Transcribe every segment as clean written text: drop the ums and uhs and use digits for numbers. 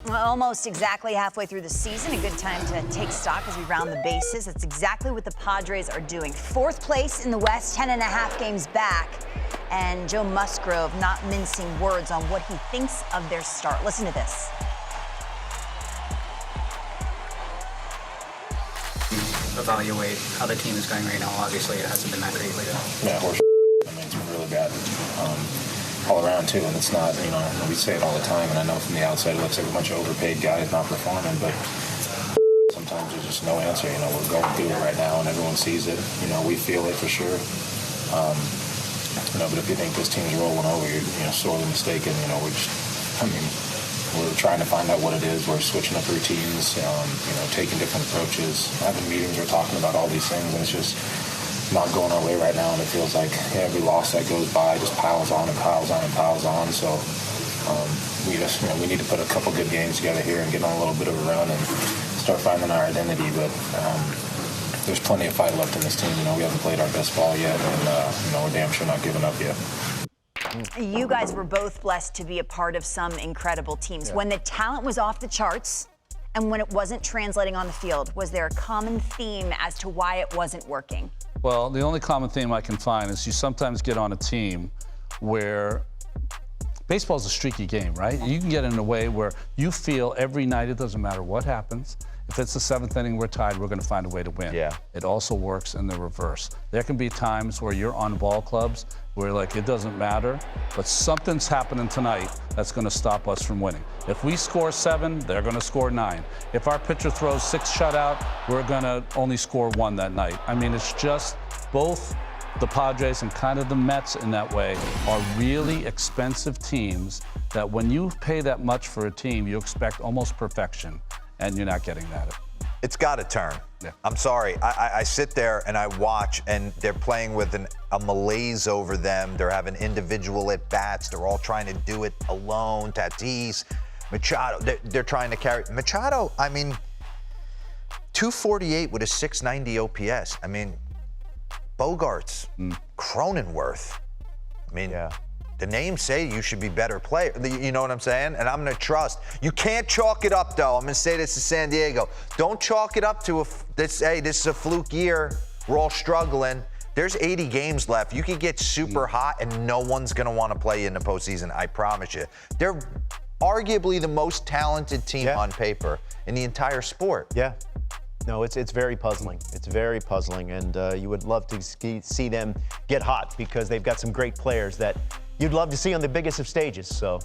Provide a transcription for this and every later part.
Almost exactly halfway through the season, a good time to take stock as we round the bases. That's exactly what the Padres are doing. Fourth place in the West, 10.5 games back. And Joe Musgrove not mincing words on what he thinks of their start. Listen to this. Evaluate how the team is going right now. Obviously, it hasn't been that great lately. Yeah, horse. I mean, it's been really bad all around too, and it's not. We say it all the time, and I know from the outside it looks like a bunch of overpaid guys not performing, but sometimes there's just no answer. We're going through it right now, and everyone sees it. We feel it for sure. But if you think this team's rolling over, you're sorely mistaken. We're trying to find out what it is. We're switching up routines, taking different approaches, having meetings. We're talking about all these things, and it's just not going our way right now. And it feels like every loss that goes by just piles on and piles on and piles on. So we need to put a couple good games together here and get on a little bit of a run and start finding our identity. But there's plenty of fight left in this team. We haven't played our best ball yet, and we're damn sure not giving up yet. You guys were both blessed to be a part of some incredible teams. Yeah. When the talent was off the charts and when it wasn't translating on the field, was there a common theme as to why it wasn't working? Well, the only common theme I can find is you sometimes get on a team where baseball is a streaky game, right? You can get in a way where you feel every night, it doesn't matter what happens. If it's the seventh inning, we're tied, we're going to find a way to win. Yeah. It also works in the reverse. There can be times where you're on ball clubs where it doesn't matter, but something's happening tonight that's going to stop us from winning. If we score 7, they're going to score 9. If our pitcher throws 6 shutout, we're going to only score 1 that night. I mean, it's just both the Padres and kind of the Mets in that way are really expensive teams that when you pay that much for a team, you expect almost perfection. And you're not getting that. It's got to turn. Yeah. I'm sorry. I sit there and I watch, and they're playing with a malaise over them. They're having individual at-bats. They're all trying to do it alone. Tatis, Machado. They're trying to carry. Machado, 248 with a 690 OPS. Bogarts, Cronenworth. The names say you should be better player. You know what I'm saying? And I'm going to trust. You can't chalk it up, though. I'm going to say this to San Diego. Don't chalk it up to this is a fluke year. We're all struggling. There's 80 games left. You could get super hot, and no one's going to want to play you in the postseason. I promise you. They're arguably the most talented team on paper in the entire sport. Yeah. No, it's very puzzling. It's very puzzling, and you would love to see them get hot because they've got some great players that you'd love to see on the biggest of stages. So,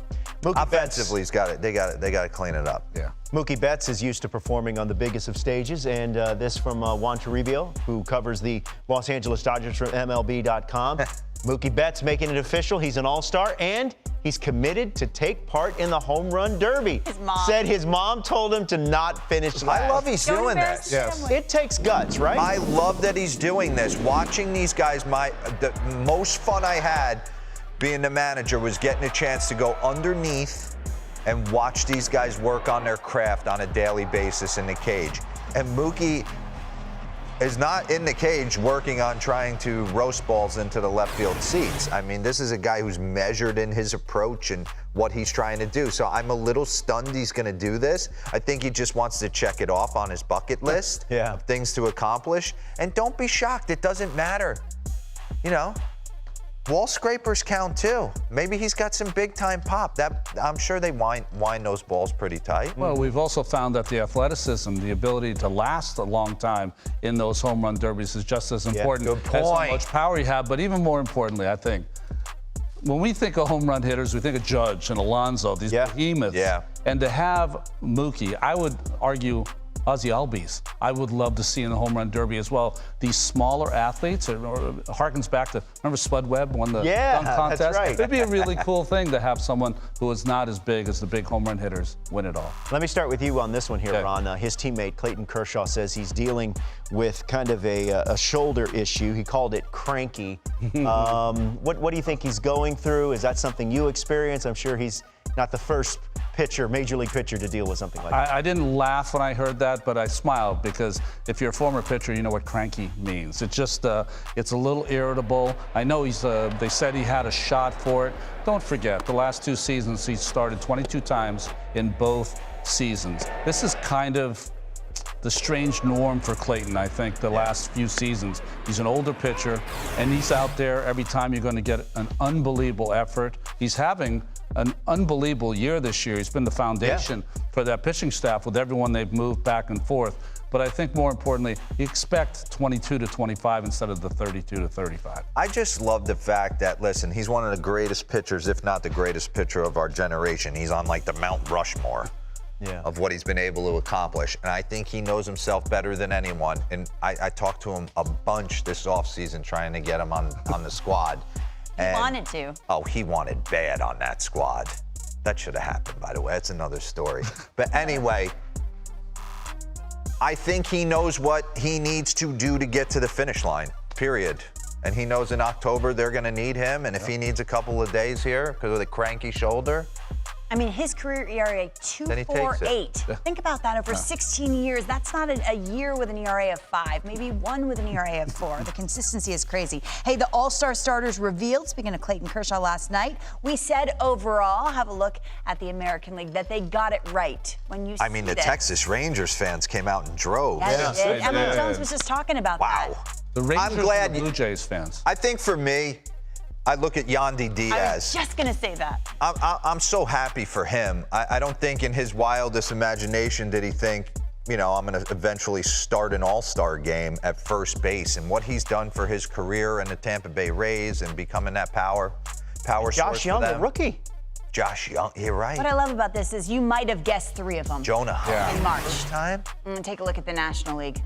offensively, they got to clean it up. Yeah. Mookie Betts is used to performing on the biggest of stages, and this from Juan Toribio, who covers the Los Angeles Dodgers for MLB.com. Mookie Betts making it official. He's an all-star, and he's committed to take part in the home run derby. His mom said his mom told him to not finish last. I love he's doing this. Yes. It takes guts, right? I love that he's doing this. Watching these guys, the most fun I had being the manager was getting a chance to go underneath and watch these guys work on their craft on a daily basis in the cage. And Mookie is not in the cage working on trying to roast balls into the left field seats. This is a guy who's measured in his approach and what he's trying to do. So I'm a little stunned he's going to do this. I think he just wants to check it off on his bucket list of things to accomplish. And don't be shocked. It doesn't matter. Wall scrapers count too. Maybe he's got some big time pop. I'm sure they wind those balls pretty tight. Well, we've also found that the athleticism, the ability to last a long time in those home run derbies is just as important as how much power you have. But even more importantly, I think, when we think of home run hitters, we think of Judge and Alonso, these behemoths. Yeah. And to have Mookie, I would argue Ozzie Albies, I would love to see in the home run derby as well. These smaller athletes, or harkens back to, remember Spud Webb won the dunk contest? That's right. It'd be a really cool thing to have someone who is not as big as the big home run hitters win it all. Let me start with you on this one here, Ron. His teammate Clayton Kershaw says he's dealing with kind of a shoulder issue. He called it cranky. What do you think he's going through? Is that something you experience? I'm sure he's not the first pitcher, major league pitcher, to deal with something like that. I didn't laugh when I heard that, but I smiled because if you're a former pitcher, you know what cranky means. It's just, it's a little irritable. I know they said he had a shot for it. Don't forget, the last 2 seasons, he started 22 times in both seasons. This is kind of the strange norm for Clayton, I think, the last few seasons. He's an older pitcher, and he's out there every time you're going to get an unbelievable effort. He's having an unbelievable year this year. He's been the foundation for that pitching staff with everyone they've moved back and forth. But I think more importantly, you expect 22 to 25 instead of the 32 to 35. I just love the fact that, listen, he's one of the greatest pitchers, if not the greatest pitcher of our generation. He's on like the Mount Rushmore of what he's been able to accomplish. And I think he knows himself better than anyone. And I talked to him a bunch this offseason trying to get him on the squad. He wanted to. Oh, he wanted bad on that squad. That should have happened, by the way. That's another story. But anyway, I think he knows what he needs to do to get to the finish line, period. And he knows in October they're going to need him. And if he needs a couple of days here because of the cranky shoulder. I mean, his career ERA 2.48. Think about that over 16 years. That's not a year with an ERA of 5, maybe one with an ERA of 4. The consistency is crazy. Hey, the All-Star starters revealed, speaking of Clayton Kershaw last night, we said overall, have a look at the American League, that they got it right. When you I mean, the Texas Rangers fans came out in droves. Yes, they did. they Emma did. Jones was just talking about that. Wow. The Rangers I'm glad and the Blue Jays fans. I think for me, I look at Yandy I was Diaz. just going to say that. I'm so happy for him. I don't think in his wildest imagination did he think, you know, I'm going to eventually start an all-star game at first base. And what he's done for his career in the Tampa Bay Rays and becoming that power source Josh for Young, them. the rookie. Josh Young, you're right. What I love about this is you might have guessed 3 of them Jonah Heim. in March. First time? Take a look at the National League.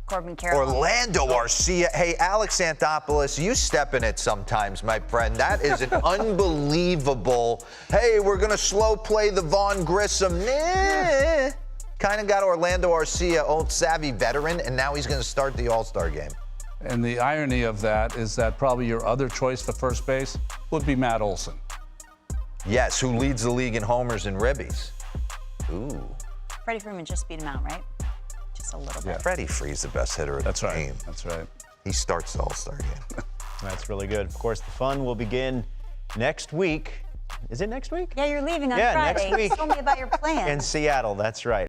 Corbin Carroll. Orlando Arcia. Hey, Alex Anthopoulos, you step in it sometimes, my friend. That is an unbelievable, hey, we're going to slow play the Vaughn Grissom. Nah. Kind of got Orlando Arcia, old savvy veteran, and now he's going to start the All-Star game. And the irony of that is that probably your other choice for first base would be Matt Olson. Yes, who leads the league in homers and ribbies. Ooh. Freddie Freeman just beat him out, right? Just a little bit. Freddie Free's the best hitter of the team. That's right. He starts the All-Star game. That's really good. Of course, the fun will begin next week. Is it next week? Yeah, you're leaving on Yeah, Friday. next week. Tell me about your plans. In Seattle, that's right.